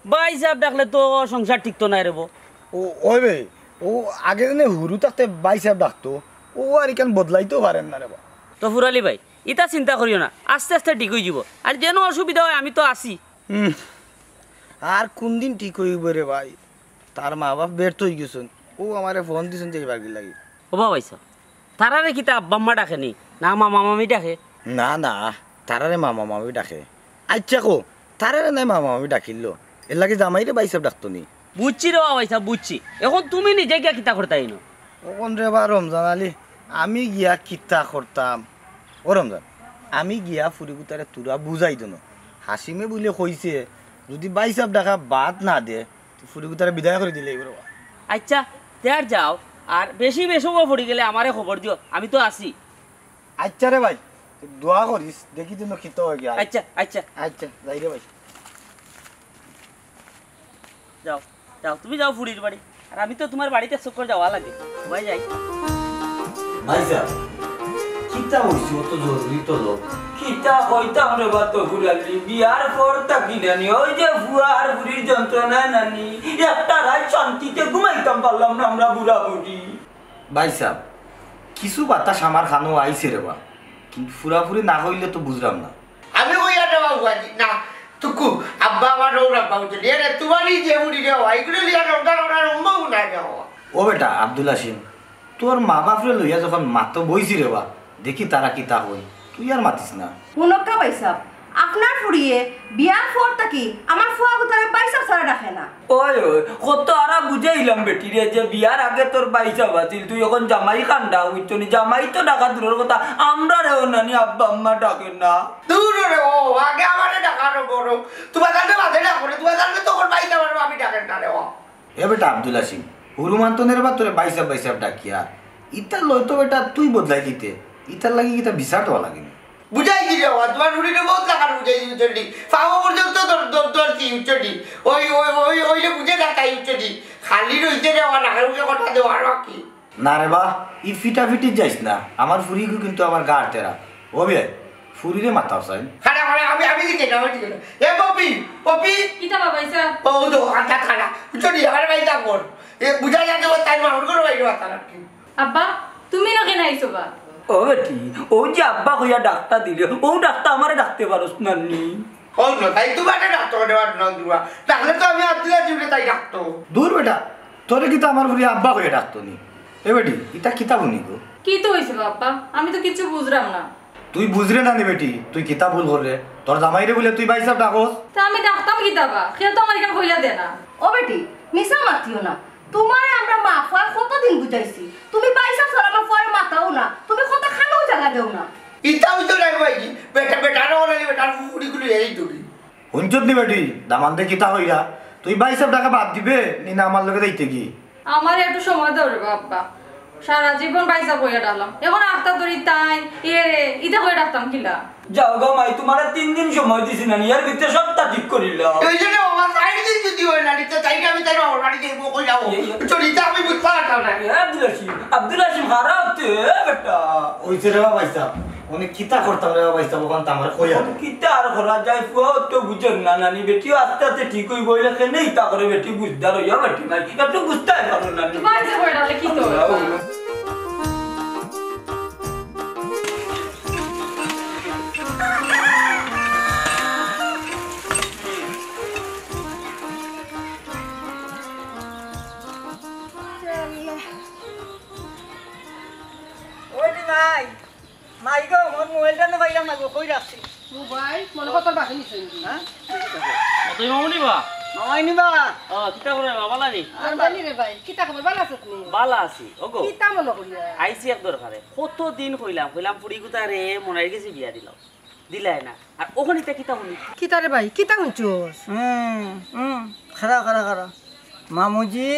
S5: বাইসাব ডাকলে তো সংসার ঠিক তো নাই রেবো
S7: ও ওই বে ও আগে জানে হুরু থাকতে বাইসাব ডাকতো ও আর কেন বদলাইতেও পারেন না রে বা
S5: তো ফুরালি ভাই ইটা চিন্তা করিও না আস্তে আস্তে ঠিক হয়ে যাব আর যেন অসুবিধা হয় আমি তো আছি
S7: আর কোন দিন ঠিক হইব রে ভাই তার মা বাপ ব্যর্থ হয়ে গেছেন ও আমারে ফোন দিছেন যে এবার কি লাগি
S5: ওবা বাইসা তারারে কিতা আব্বাম্মা ডাকে নি না মামা মামি ডাকে
S7: না না তারারে মামা মামি ডাকে আচ্ছা কো তারারে নাই মামা মামি ডাকিল এর লাগে জামাইরে বাইসাব ডাকতো নি
S5: বুঝছি রে বাইসা বুঝছি এখন তুমি নিজে গিয়া কিতা করতাই না
S7: ওখান রে বা রমজান আলী আমি গিয়া কিতা করতাম ও রমজান আমি গিয়া ফুরিগুতারে তোরা বুঝাই দিন হাসিমে বলে কইছে যদি বাইসাব ডাকা বাদ না দে ফুরিগুতারে বিদায় করে দিলে এবার
S5: আচ্ছা তেয়ার যাও আর বেশি বেশি পড়ি গেলে আমারে খবর দিও আমি তো আছি
S7: আচ্ছা রে ভাই দোয়া করিস দেখি দিন খিত হয়ে গিয়া
S5: আচ্ছা আচ্ছা
S7: আচ্ছা যাই রে ভাই
S5: যাও যাও তুমি যাও ফুড়ির বাড়ি আর আমি তো তোমার বাড়িতে চক্কর যাওয়া লাগে ভাই যাই
S3: ভাইসা কিতা হইছে অত জরুরি তো লোক কিতা কইতাম রে বাত ফুরালি বিয়ার পর তাকি নানি ওই যে বুয়ার বুড়ির যন্ত্রণা নানি একটা রাত শান্তিতে ঘুমাইতাম পারলাম না আমরা বুড়া বুড়ি
S7: ভাই সাহেব কিছু বাতাস আমার খানো আইছে রে বা কিন্তু ফুরাফুরি না হইলে তো বুঝলাম না
S1: আমি ওই একটা বাবু আছি না তুকু আব্বা আমার ওরা বাবু চলি এর তোমারই যে উড়ি যাওয়া এগুলো লিয়া রমজান ওরা রম্বও না যাওয়া
S7: ও বেটা আব্দুল হাসিম তোর মা বাপরে লইয়া যখন মাতো বইছি রে বা দেখি তারা কি তা হই তুই আর মাতিস না
S4: হুনকা বাইসাব আপনার ফুরিয়ে বিয়ার পর তাকি আমার ফুয়া গুতারে বাইসাব ছাড়া ডাকে না
S3: ওই ওই কত আরা বুঝাইলাম বেটি রে যে বিয়ার আগে তোর বাইসা বাতিল তুই এখন জামাই কান্দা হইতো নি জামাই তো ডাকা দূরের কথা আমরা রেও নানি আব্বা আম্মা ডাকেন না
S1: দূর রে ও আগে আমারে ডাকানো বড় তোমার কাছে বাদে ডাকো রে তোমার কাছে তখন বাইতে পারবো আমি ডাকেন না রে ও
S7: এ বেটা আব্দুল হাসিম হুরুমান্তনের বা তোরে বাইসাব বাইসাব ডাকিয়া ইতার লইতো বেটা তুই বদলাই দিতে ইতার লাগি কিতা বিচার দেওয়া লাগে
S1: বুঝাই দিলে তোমার রুটিনে বহুত লাগার বুঝাই দিই উচ্চটি পাওয়া পর্যন্ত ধরছি উচ্চটি ওইলে বুঝে না তাই উচ্চটি খালি রইতে দেওয়া নাকের মুখে কথা দেওয়ার বাকি
S7: না রে বা ই ফিটাফিটি যাইস না আমার ফুরি কিন্তু আমার গা টেরা ও বে ফুরিরে মাথাও চাই
S1: খানা খানা আমি দিকে না আমি দিকে না এ পপি
S2: কিতা বাবা ইসা
S1: ও তো আটা খানা উচ্চটি আমার ভাই তা কর এ বুঝা যাচ্ছে তাই মাউর করে ভাই মাথা রাখি
S2: আব্বা তুমি না কেন আইছো বা
S3: ও বেটি ও যে আব্বা কইয়া ডাক্তার দিলে ও ডাক্তার আমারে ডাকতে পারস না নি
S1: ও না তাই তোমার ডাক্তার দেওয়ার না দুয়া তাহলে তো আমি আত্মীয় জুড়ে তাই ডাক্তার
S7: দূর বেটা তোরে কিতা আমার ফুরি আব্বা কইয়া ডাকতো নি এ বেটি ইটা কিতা বুনি গো
S2: কি তো হইছে আব্বা আমি তো কিছু বুঝলাম না
S7: তুই বুঝরে না নি বেটি তুই কিতা ভুল করলে তোর জামাইরে বলে তুই ভাই সাহেব ডাকস
S2: তা আমি ডাকতাম কিতা বা কেউ তো আমার এখানে কইয়া দে না
S4: ও বেটি মিশা মাতিও না তোমারে আমরা মা ফুয়া কতদিন বুঝাইছি তুমি পয়সা ছাড়া আমার ফুয়ারে মাতাও না তুমি কত খানাও জায়গা দেও না
S1: ইটা হইতো না ভাই বেটার ওনালি বেটার ফুড়িগুলো এই তুলি
S7: হুঞ্চত নি বেটি দামান দে কিতা হইরা তুই ভাই সাহেব টাকা বাদ দিবে নি না আমার লগে যাইতে কি
S2: আমার একটু সময় দাও রে আব্বা সারা জীবন পয়সা কইয়া ডালাম এখন আফতা ধরি তাই রে ইটা কইয়া ডাকতাম কিলা
S3: যাও গো মাই তোমারে 3 দিন সময় দিছি না ইয়ার ভিতরে সবটা ঠিক করিল
S1: এই জন্য আমার সাইড দিন যদি হয় না নিতে চাই আমি তাই আমার বাড়ি যাইব কই যাবো চলিতে আমি বুঝতে পারতাম না
S3: আব্দুল হাশিম হারাতে বেটা
S7: ওইছে রে ভাই সাহেব অনেক কিতা করতাম রে ভাই সাহেব ওখান আমার কইয়া দে
S3: কিতা আর করা যায় ফুয়া তো বুঝেন না নানি বেটি আস্তে আস্তে ঠিক হই বইলে কেনে ইতা করে বেটি বুঝদার হইয়া বেটি নাই একটু বুঝতে পারো না
S2: পয়সা কইয়া ডালে কি তো
S3: ওই দি নাই মাই গো মোর মোবাইলটা না পাইলাম না গো কই রাখছি
S8: মোবাইল মনে কত বাকি নিছে
S3: হ্যাঁ
S5: তুই মামুনি বা
S3: মামাই নিবা
S5: কিতা করে বালা নি
S8: আর জানি রে ভাই কিতা খবর ভালো আছে তুমি
S5: বালা আছি ওগো
S8: কিতা মনে করিয়া
S5: আইসি এক দরকারে কত দিন কইলাম পুরি গুতা রে মনাই গেছি বিয়া দিলাই না আর ওখানে কিতা শুনি
S8: কিতা রে ভাই কিতা শুনছস
S3: খারা খারা খারা মামুজি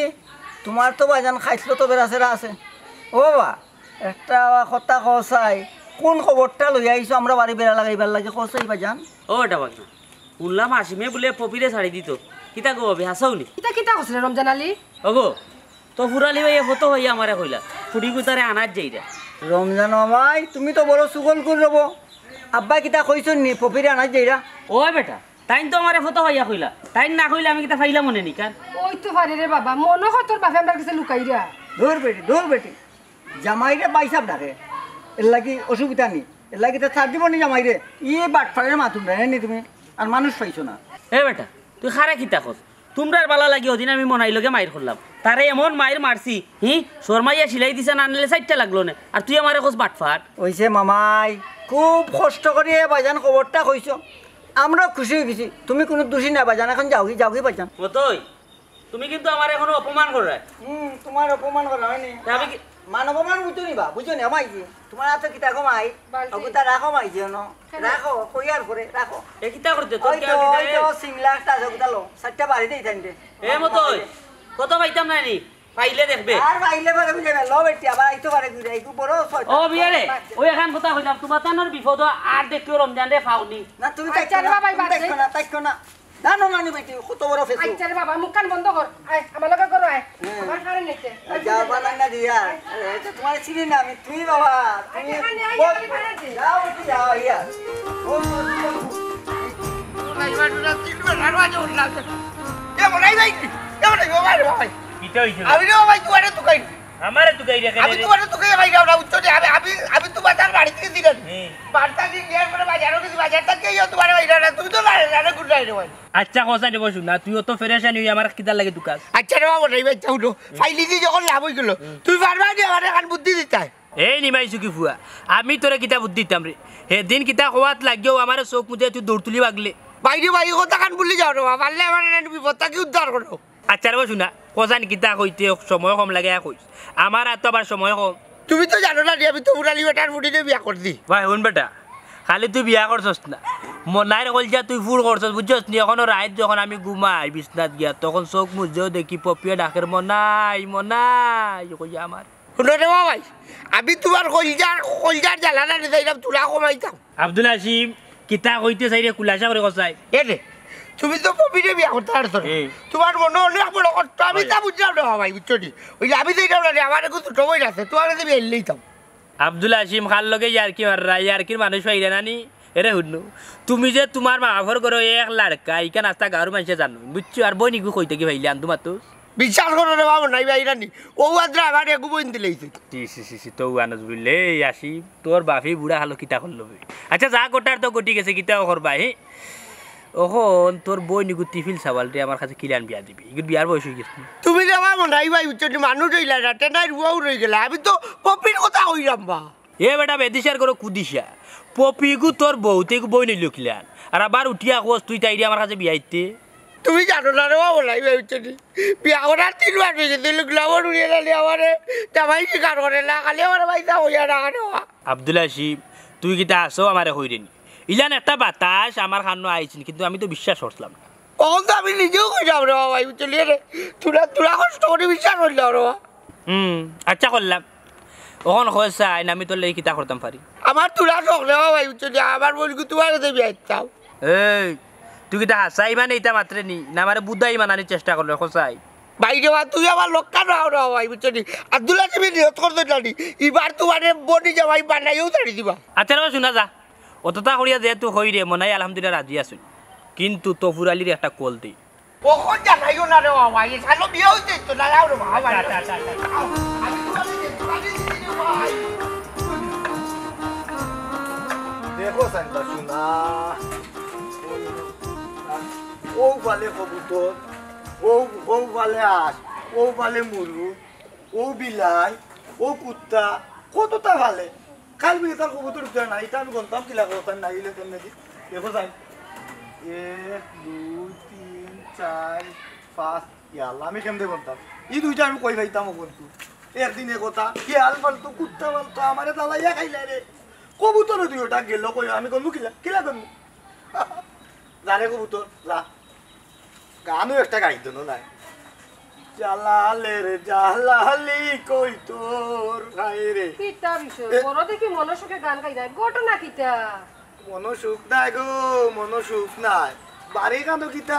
S3: তোমার তো বাজান খাইছিল তো বেড়াছেরা আছে ও বাবা একটা কথা কসাই কোন খবরটা লই আইছো আমরা বাড়ি বেড়া লাগাইবার লাগে কসাই বাজান
S5: ও এটা বাগনা শুনলাম আসিমে বলে পপিরে ছাড়ি দিত কিতা গো অবি হাসাওনি
S8: কিতা কিতা কইছ রে রমজান আলী
S5: ওগো তো ফুরালি ভাই ফটো হইয়া আমারে কইলা ফুড়ি গুতারে আনার যাইরা
S3: রমজান মামাই তুমি তো বড় সুগল করে রব আব্বা কিতা কইছন নি পপিরে আনাই যাইরা
S5: ও বেটা তাইন তো আমারে ফটো হইয়া কইলা তাইন না কইলে আমি কিতা ফাইলা মনে নি কার
S8: ওই তো পারে রে বাবা মনে হয় তোর বাপে আমার কাছে লুকাইরা
S3: দূর বেটি জামাইরে বাইসাব ডাকে এর লাগি অসুবিধা নেই এর লাগি তো ছাড় দিব নি জামাইরে ইয়ে বাটফাড়ের মাতুম না নি তুমি আর মানুষ পাইছো না
S5: এ বেটা তুই খারে কিতা কস তোমরার বালা লাগি ওদিন আমি মনাই লগে মাইর করলাম তারে এমন মাইর মারছি শর্মাইয়া সিলাই দিছে না আনলে 4টা লাগলো না আর তুই আমারে কস বাটফাট
S3: ওইছে মামাই খুব কষ্ট করে বাজান খবরটা কইছো আমরা খুশি হয়ে গেছি তুমি কোনো দোষী না বাজান এখন যাওগি বাজান
S5: মতই তুমি কিন্তু আমার এখনো অপমান করে
S3: তোমার অপমান করা হয়নি
S5: আমি কি
S3: মান অপমান বুঝছো নি আমাইছি তোমার হাতে কিতা কমাই অগুতা রাখো মাইছি রাখো কইয়ার করে রাখো
S5: এ কিতা করতে তোর
S3: ওই
S5: কি
S3: তো
S5: আর
S3: ওই তো সিমলা টাকা গুতা লো 4টা বাড়ি দেই থানতে
S5: এ মতই কত পাইতাম না নি পাইলে দেখবে
S3: আর পাইলে পারে বুঝে লো বেটি আবার আইতো পারে ঘুরে আইকু বড়
S5: ও বিয়ারে ওই এখন কথা কইলাম তোমার তানোর বিপদ আর দেখিও রমজান রে ফাউনি
S3: না তুমি
S8: আচ্ছা রে বাবা,
S3: তাইকো না জানো নানি বেটি কত বড় ফেসু
S8: আচ্ছা রে বাবা মুখ কান বন্ধ কর আয় আমার লগে করো আয় আমার কারে নিতে
S3: যাও বানান না দিয়া তোমার চিনি না আমি তুমি বাবা তুমি যাও বেটি যাও ইয়া ও
S6: কিতা হইছে
S1: আমি ভাই তোমার তুকাই
S6: আমারে তুই গাই রেখে
S1: আমি তোমার তুকাই ভাই যাও না উচ্চ আমি তোমার তার বাড়ি থেকে দিলাম বার্তা দিয়ে গিয়ে পরে বাজারও কিছু বাজার থেকে তোমার ভাই না তুমি তো রান্না গুড রাইড ভাই
S6: আচ্ছা কথা দেব শুনা তুই তো ফেরেশানি হই আমার কিতা লাগে দুকাস
S1: আচ্ছা রে বাবা নাই ভাই যাও না ফাইলি দিয়ে যখন লাভ হয়ে গেল তুই পারবা না আমার এখন বুদ্ধি দিতে
S6: এই নিমাইছু কি ফুয়া আমি তোরে কিতা বুদ্ধি দিতাম রে সেদিন কিতা খোয়াত লাগিও আমার চোখ মুদে তুই দৌড় তুলি বাগলে
S1: বাইরে বাইরে কথা কান বললি যাও রে বাবা পারলে আমার বিপদটা কি উদ্ধার করো
S6: আচ্ছা রে শুনা কোজান কিতা কইতে সময় কম লাগে কইস আমার এত আবার সময় কম
S1: তুমি তো জানো না আমি তো উড়ালি বেটার বুড়িতে বিয়া করছি
S6: ভাই শুন বেটা খালি তুই বিয়া করছস না মনাইর কলজা তুই ফুল করছস বুঝছস নি এখনো রাত যখন আমি ঘুমাই বিছনাত গিয়া তখন চোখ মুজেও দেখি পপিয়া ডাকের মনাই কই আমার
S1: শুনো রে ভাই আমি তোমার কলজার জ্বালানা দিলাম তুলা কমাইতাম
S6: আব্দুল হাসিম কিতা কইতে চাইরে কুলাসা করে কসাই
S1: এ রে তুমি তো পপিরে বিয়া করতে পারছো না। তোমার মনে অনেক বড় কষ্ট আমি তা বুঝলাম না ভাই বুঝছো নি ওই যে আমি তো এটা না আমার একটু ছোট বই আছে তোমার কাছে আমি এলেই তাম
S6: আব্দুল হাসিম খার লগে ইয়ারকি মাররা ইয়ারকির মানুষ পাইরে নানি এরে শুনু তুমি যে তোমার মাফর করো এক লাড়কা ইকা নাস্তা গাঁর মানুষে জানো বুঝছো আর বই নিগু কইতে কি ভাইলে আন তোমার তো
S1: বিশ্বাস করো রে বাবু নাই ভাই রানি ও আদ্রা আমার একু বইন দিলেইছে
S6: সি তো আনস বুঝলে আসি তোর বাপি বুড়া হালো কিতা করলো আচ্ছা যা গোটার তো গটি গেছে কিতাও করবা হে ওখন তোর বই নিগু টিফিল সাবালটি আমার কাছে কিলান বিয়া দিবি ইগুর বিয়ার বয়স হয়ে গেছে
S1: তুমি রে বাবু নাই ভাই বুঝছো নি মানুষ হইলা না টেনাই রুয়াও রই গেলা আমি তো পপির কথা কইরাম বা
S6: এ বেটা বেদিসার করো কুদিসা পপিগু তোর বউতেগু বই নিল কিলান আর আবার উঠিয়া কোস তুই তাইরি আমার কাছে বিয়াইতে
S1: তুমি জানো না রে বাবু নাই ভাই বুঝছো নি বিয়া করার 3 মাস হয়ে গেছে গ্লাবর উড়িয়ে গেলে আমারে জামাই শিকার করে না খালি আমার ভাইটা হইয়া না নেওয়া
S6: আব্দুল হাসিম তুই কিতা আসো আমারে হইরেনি ইলান একটা বাতাস আমার খানো আইছিল কিন্তু আমি তো বিশ্বাস করলাম না
S1: কখন তো আমি নিজেও কইরাম রে ভাই বুঝছো নি রে তুলা কষ্ট করে বিশ্বাস করলাম রে
S6: আচ্ছা করলাম ওখন হয়েছে আইন আমি তোর লেগে কিতা করতাম পারি
S1: আমার তুলা শখ রে ভাই বুঝছো নি আমার বলগু তোমার কাছে বিয়াইতাম
S6: এই তুই কিতা হাসাই মানে এটা মাত্রে নি না আমারে বুদাই মানানির চেষ্টা করলো খসাই
S1: ভাই রে তুই আমার লক্ষ্য নাও রে ভাই বুঝছো নি আব্দুল্লাহ তুমি নিয়ত করতে জানি এবার তোমার বডি জামাই বানাইও ছাড়ি দিবা
S6: আচ্ছা রে শোনা যা অতটা করিয়া যেহেতু হই রে মনাই আলহামদুলিল্লাহ রাজি আছো কিন্তু তফুর আলীর একটা কল দিই
S1: কখন জানাইও না রে ভাই সালো বিয়ে হইছে তো না যাও রে ভাই আমি তোমাকে ভাই
S7: দেখো সান্তা শুনা ও ভালে কবুতর ও ভালে আস ও ভালে মুরু ও বিলাই ও কুত্তা কতটা ভালে কাল বিয়ে তার কবুতর উঠে না এটা আমি গন্তাম কিলা কথা নাইলে তেমনি দেখো যাই 1 2 3 4 5 ইয়াল্লা আমি কেমনে গন্তাম এই দুইটা আমি কই পাইতাম কিন্তু একদিনে কথা খেয়াল ফালতু কুত্তা ফালতু আমারে দালাইয়া খাইলা রে কবুতর দুইটা গেল কই আমি কোন কিলা করবো জানে কবুতর যা গানও একটা গাইতো না জালালে রে জালালি কই তোর ভাই রে
S8: কিতা বিষয় বড় দেখি মনসুখে গান গাই যায় ঘটনা কিতা
S7: মনোসুখ নাই গো মনোসুখ নাই বাড়ি কাঁদো কিতা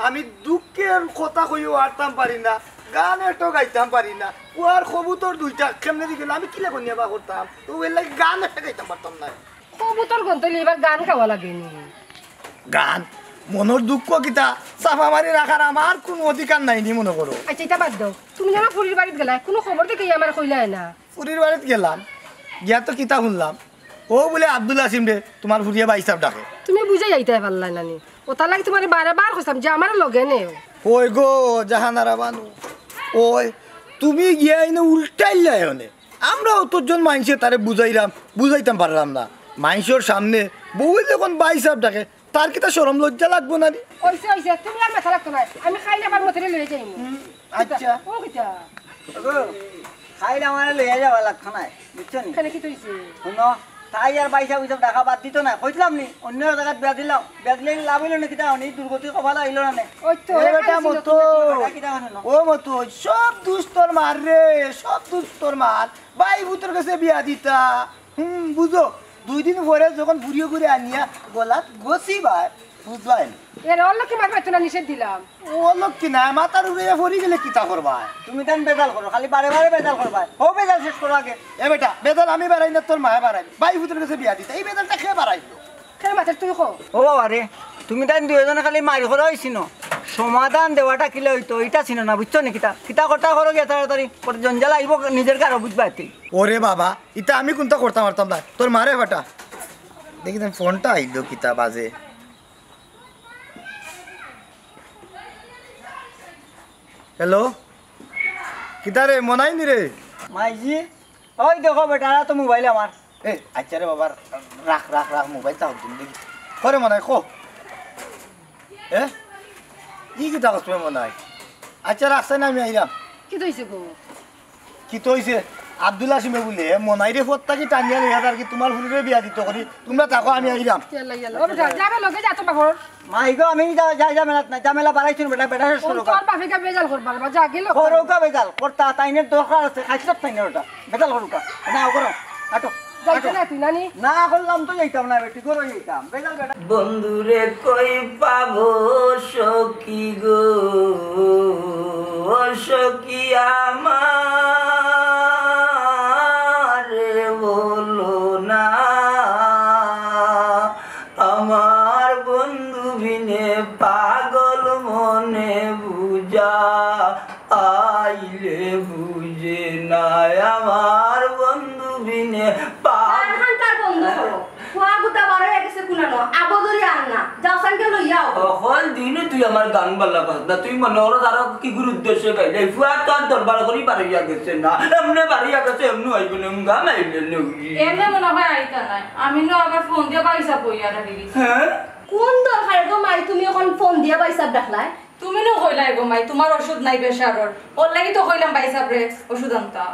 S7: আমি দুঃখের কথা কইও আরতাম পারি না গান একটা গাইতাম পারি না ও আর কবুতর দুইটা কেমনে দিকে আমি কিলা কনিয়া বা করতাম তো এর লাগে গান একটা গাইতাম পারতাম না
S8: কবুতর গন্তলি এবার গান খাওয়া লাগেনি
S7: গান মনের দুঃখ কিতা চাপা মারি রাখার আমার কোনো অধিকার নাই নি মনে করো
S8: আচ্ছা এটা বাদ দাও তুমি যেন ফুরির বাড়িতে গেলা কোনো খবর দেখে আমার কইলাই না
S7: ফুরির বাড়িতে গেলাম গিয়া তো কিতা শুনলাম ও বলে আব্দুল হাসিম রে তোমার ফুরিয়া বাইসাব ডাকে
S8: তুমি বুঝে যাইতে পারলাই নানি ও তার লাগে তোমার বারবার কইতাম যে আমার লগে নেও
S7: ওই গো জাহানারা বানু ওই তুমি গিয়া এনে উল্টাইলাই হনে আমরা অতজন মানুষে তারে বুঝাইতাম পারলাম না মানুষের সামনে বউ যখন বাইসাব ডাকে তার কিতা শরম লজ্জা লাগবো না রে
S8: ওইসে ওইসে তুমি আর মাথা লাগতো না আমি খাইলে আবার মতে লয়ে যাই
S7: আচ্ছা
S8: ও কিতা
S3: খাইলে আমার লইয়া যাওয়া লাগতো না বুঝছো নি
S8: এখানে কি তৈছে
S3: শুনো তাই আর পয়সা পয়সা টাকা বাদ দিত না কইলাম নি অন্য জায়গায় বিয়া দিলাম বিয়া দিলে লাভ হইল না কিতা অনেক দুর্গতি কপাল আইল না
S8: ওই তো
S7: এ বেটা মতো
S3: কিতা শুনো
S7: ও মতো সব দুস্তর মার রে সব দুস্তর মার ভাই ভূতের কাছে বিয়া দিতা বুঝো 2 দিন পরে যখন বুড়িয়ে করে আনিয়া গলাত গছি ভাই বুঝলাই
S8: এর অল্লাহ কি মারবে তো না নিষেধ দিলাম
S7: ও লোক কি না মাথার উপরে পড়ি গেলে কিতা করবা
S3: তুমি তেন বেজাল করো খালি বারে বারে বেজাল করবা ও বেজাল শেষ করো আগে
S7: এ বেটা বেদল আমি বাড়াই না তোর মায়ে বাড়াই ভাই ভূতের কাছে বিয়া দিতা এই বেদলটা খেয়ে বাড়াইলো
S8: কেন মাথা তুই কো
S3: ও বাবা রে তুমি তাই দুজনে খালি মারি করা হয়েছিল সমাধান দেওয়াটা কিলে হইতো এটা ছিল না বুঝছো নি কিতা কিতা কটা করো গিয়া তাড়াতাড়ি পরে জঞ্জাল আইব নিজের কারো বুঝবা তুই
S7: ওরে বাবা ইটা আমি কোনটা করতাম পারতাম না তোর মারে বেটা দেখি ফোনটা আইলো কিতা বাজে হ্যালো কিতা রে মনাই নি রে
S3: মাইজি ওই দেখো বেটা তো মোবাইল আমার
S7: এ আচ্ছা রে বাবা রাখ রাখ রাখ মোবাইল চাও তুমি দেখি করে মনাই খো এ ই কিতা করছো মনাই আচ্ছা রাখছে না আমি আইলাম
S8: কি তৈছে গো
S7: কি তো হইছে আব্দুল আসিমে বলে মনাইরে ফত্তাকি টানিয়া নিয়ে আর কি তোমার ফুলের বিয়া দিত করি তোমরা থাকো আমি আইলাম
S8: ইয়াল্লা ইয়াল্লা ও বেটা যাবে লগে যা তোমার ঘর
S3: মাইগো আমি যাই ঝামেলা না ঝামেলা বাড়াইছুন বেটা বেটা শুরু
S8: তোর বাপেকে বেজাল করবার বা যা গেল
S3: করোকা বেজাল করতা তাইনের দরকার আছে খাইছত তাইনের ওটা বেজাল করোকা না করো আটো
S8: যাইতে না তুই নানি
S3: না করলাম তো যাইতাম না বেটি করো যাইতাম বেজাল বেটা বন্ধুরে কই পাবো সখী গো সখী আমার বলো না আমার বন্ধু বিনে পাগল মনে বুঝা আইলে বুঝে না আমার বন্ধু বিনে পাগল
S4: তার বন্ধ করো ফুয়া গুতা বড় হয়ে গেছে কুনানো আবদরি আর না যাও সানকে লইয়াও
S3: হল দিনে তুই আমার গান বাল্লা বাজ না তুই মনে ওর আরো কি গুরু উদ্দেশ্যে গাইলে ফুয়া তো আর দরবার করি বাড়িয়া গেছে না এমনি বাড়িয়া গেছে এমনি আইবে না গান আইলে নগি
S2: এমনি মনে হয় আইতা নাই আমি না আবার ফোন দিয়ে পয়সা কইয়া রাখি দিছি
S3: হ্যাঁ
S4: কোন দরকারে গো মাই তুমি এখন ফোন দিয়া পয়সা ডাকলাই
S2: তুমি না কইলাই গো মাই তোমার ওষুধ নাই বেশারর ওর লাগি তো কইলাম পয়সা রে ওষুধ আনতা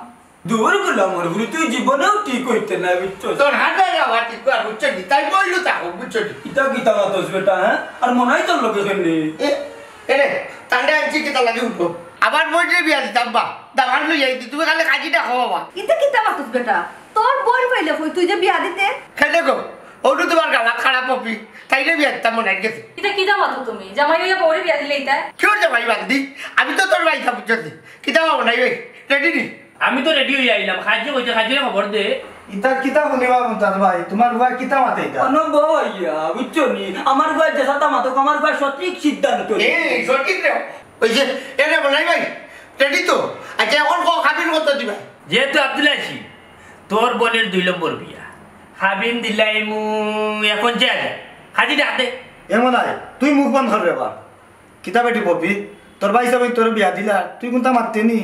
S3: দূর গুলা মোর গুরু তুই জীবনেও ঠিক হইতে না বুঝছো
S1: তোর হাতে যাওয়া ঠিক কর বুঝছো নি তাই বললো থাকো বুঝছো নি
S3: ইতা গীতা মাতস বেটা হ্যাঁ আর মনে হয় তোর লোকে শুনলি
S1: এরে তান্ডা আনছি কিতা লাগে উঠবো আবার বইটে বিয়া দিতাম বা দামান লই যাইতি তুমি খালি কাজিটা খাওয়া বা
S4: ইতে কিতা মাতুস বেটা তোর বোন পাইলে কই তুই যে বিয়া দিতে
S1: খেলে গো ওটু তোমার গালা খারাপ পপি তাইলে বিয়া দিতাম মনে গেছে
S2: এটা কি দাম আতো তুমি জামাই হইয়া পরে বিয়া দিলে ইতা
S1: কেউ যাবাই বান্দি আমি তো তোর বাইতা বুঝছো নি কিতা বাবু নাই ভাই রেডি নি
S6: আমি তো রেডি হয়ে আইলাম খাইছে কইছে খাইছে খবর দে
S7: ইতা কিতা শুনিবা মুতাজ ভাই তোমার বুয়া কিতা মাতে এটা
S3: অনবইয়া বুঝছো নি আমার গুয়া যেসাতা মাতো আমার গুয়া সঠিক সিদ্ধান্ত
S1: এই সঠিক রে ওই যে এরে বলাই ভাই রেডি তো আচ্ছা এখন খাবির কত দিবা
S6: যেহেতু আব্দুল আসি তোর বোনের 2 নম্বর বিয়া হাবিন দিলাই মু এখন যে আগে খাজি ডাকতে
S7: এমন আয় তুই মুখ বন্ধ কর রে বা কিতা বেটি পপি তোর ভাই সাহেব তোর বিয়া দিলা তুই কোনটা মারতে নি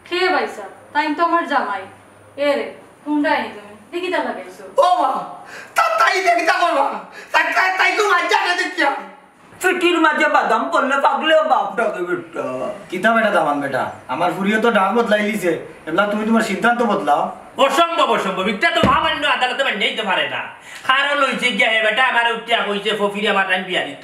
S2: কে পয়সা তাই তো আমার জামাই এ রে হুন্ডাই নি তুমি দেখি তা লাগাইছো
S1: ও মা তাই দেখিতা করবা তাই তো মজা না দেখিয়া
S3: ফিটির মাঝে বাদাম পড়লে পাগলেও বাপ ডাকে বেটা
S7: কিতা বেটা দামান বেটা আমার ফুরিয়ে তো ডাক বদলাই লিছে এবলা তুমি তোমার সিদ্ধান্ত বদলাও
S6: অসম্ভব এটা তো মহামান্য আদালতে মান্য নিতে পারে না কারণ হইছে গিয়া হে বেটা আমার উঠিয়া কইছে ফফিরে আমার টাইম বিয়া দিত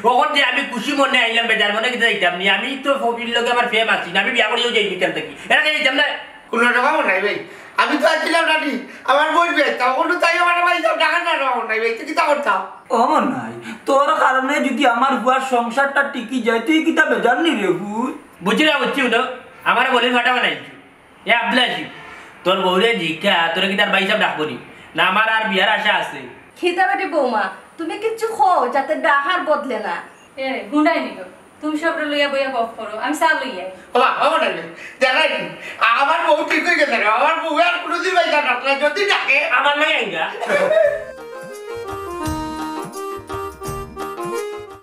S6: ওখন যে আমি খুশি মনে আইলাম বেজার মনে কিন্তু যাইতাম নি আমি তো ফফির লগে আমার ফেম আছি না আমি বিয়া করিও যাই নিতাম থাকি এরা যাইতাম না
S1: কোনো রকম নাই ভাই আমি তো আসছিলাম নানি আমার বই বিয়েতাম কোনো তাই আমার ভাই সব টাকা না রকম নাই ভাই তুই কিতা করতাম
S3: ও মন নাই তোর কারণে যদি আমার বুয়ার সংসারটা টিকি যায় তুই কিতা বেজার নি রে বুঝ
S6: বুঝছি না আমার বলির ফাটা বানাইছি এ আব্দুল আসিফ তোর বউরে জিজ্ঞা তোরে কি তার ভাই সাহেব ডাকবো নি না আমার আর বিয়ার আশা আছে
S4: খিদা বেটি বৌমা তুমি কিচ্ছু খাও যাতে ডাকার বদলে না
S2: এ রে হুন্ডাই নি গো তুমি সব লইয়া বইয়া কফ করো আমি চা লইয়া
S1: বাবা বাবা নাই দেখাই আমার বউ ঠিক হয়ে গেছে আমার বউ আর কোনোদিন ভাই ডাকলে যদি ডাকে
S6: আমার লাগে আইগা